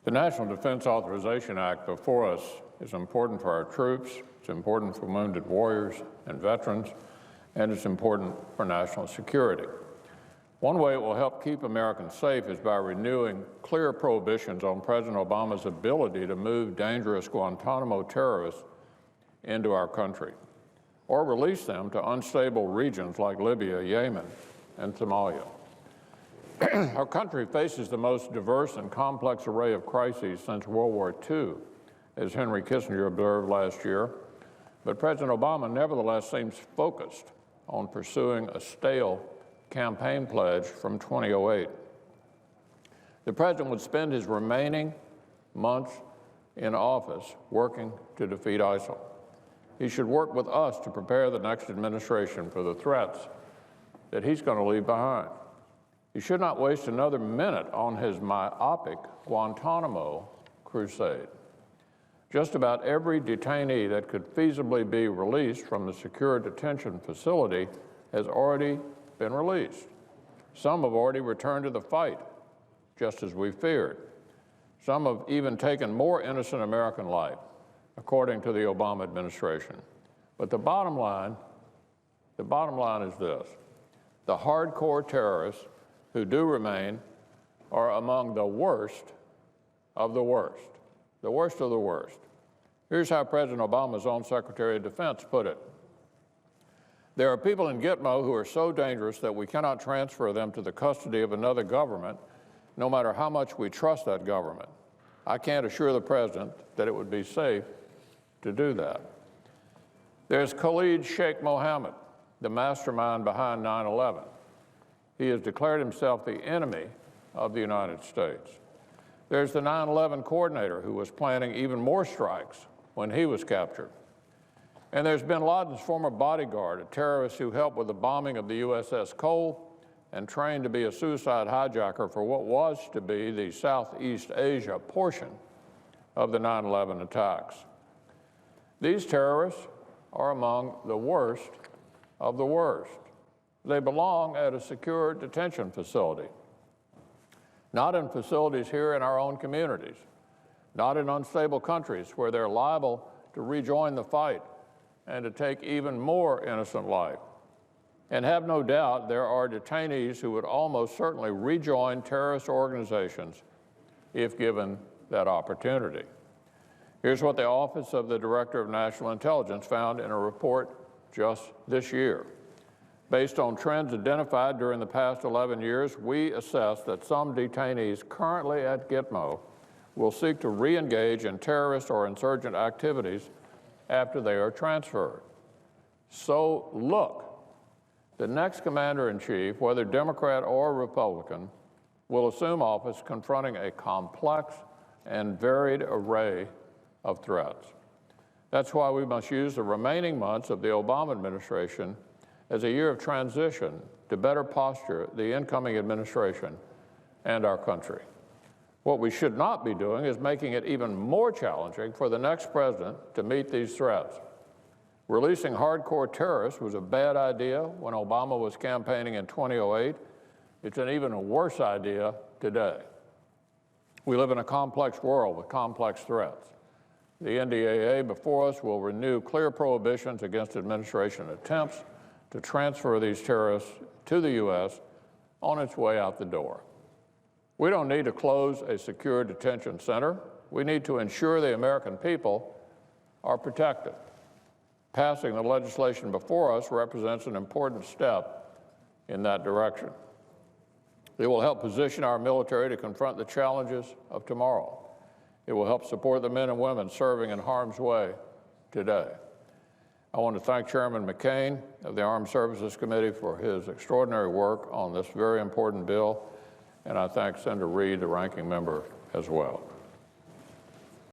The National Defense Authorization Act before us is important for our troops, it's important for wounded warriors and veterans, and it's important for national security. One way it will help keep Americans safe is by renewing clear prohibitions on President Obama's ability to move dangerous Guantanamo terrorists into our country, or release them to unstable regions like Libya, Yemen, and Somalia. Our country faces the most diverse and complex array of crises since World War II, as Henry Kissinger observed last year, but President Obama nevertheless seems focused on pursuing a stale campaign pledge from 2008. The president would spend his remaining months in office working to defeat ISIL. He should work with us to prepare the next administration for the threats that he's going to leave behind. He should not waste another minute on his myopic Guantanamo crusade. Just about every detainee that could feasibly be released from the secure detention facility has already been released. Some have already returned to the fight, just as we feared. Some have even taken more innocent American life, according to the Obama administration. But the bottom line is this: the hardcore terrorists who do remain are among the worst of the worst, the worst of the worst. Here's how President Obama's own Secretary of Defense put it: there are people in Gitmo who are so dangerous that we cannot transfer them to the custody of another government, no matter how much we trust that government. I can't assure the president that it would be safe to do that. There's Khalid Sheikh Mohammed, the mastermind behind 9/11. He has declared himself the enemy of the United States. There's the 9/11 coordinator who was planning even more strikes when he was captured. And there's bin Laden's former bodyguard, a terrorist who helped with the bombing of the USS Cole and trained to be a suicide hijacker for what was to be the Southeast Asia portion of the 9/11 attacks. These terrorists are among the worst of the worst. They belong at a secure detention facility, not in facilities here in our own communities, not in unstable countries where they're liable to rejoin the fight and to take even more innocent life. And have no doubt there are detainees who would almost certainly rejoin terrorist organizations if given that opportunity. Here's what the Office of the Director of National Intelligence found in a report just this year. Based on trends identified during the past 11 years, we assess that some detainees currently at Gitmo will seek to re-engage in terrorist or insurgent activities after they are transferred. So look, the next commander-in-chief, whether Democrat or Republican, will assume office confronting a complex and varied array of threats. That's why we must use the remaining months of the Obama administration as a year of transition to better posture the incoming administration and our country. What we should not be doing is making it even more challenging for the next president to meet these threats. Releasing hardcore terrorists was a bad idea when Obama was campaigning in 2008. It's an even worse idea today. We live in a complex world with complex threats. The NDAA before us will renew clear prohibitions against administration attempts to transfer these terrorists to the U.S. on its way out the door. We don't need to close a secure detention center. We need to ensure the American people are protected. Passing the legislation before us represents an important step in that direction. It will help position our military to confront the challenges of tomorrow. It will help support the men and women serving in harm's way today. I want to thank Chairman McCain of the Armed Services Committee for his extraordinary work on this very important bill, and I thank Senator Reid, the ranking member, as well.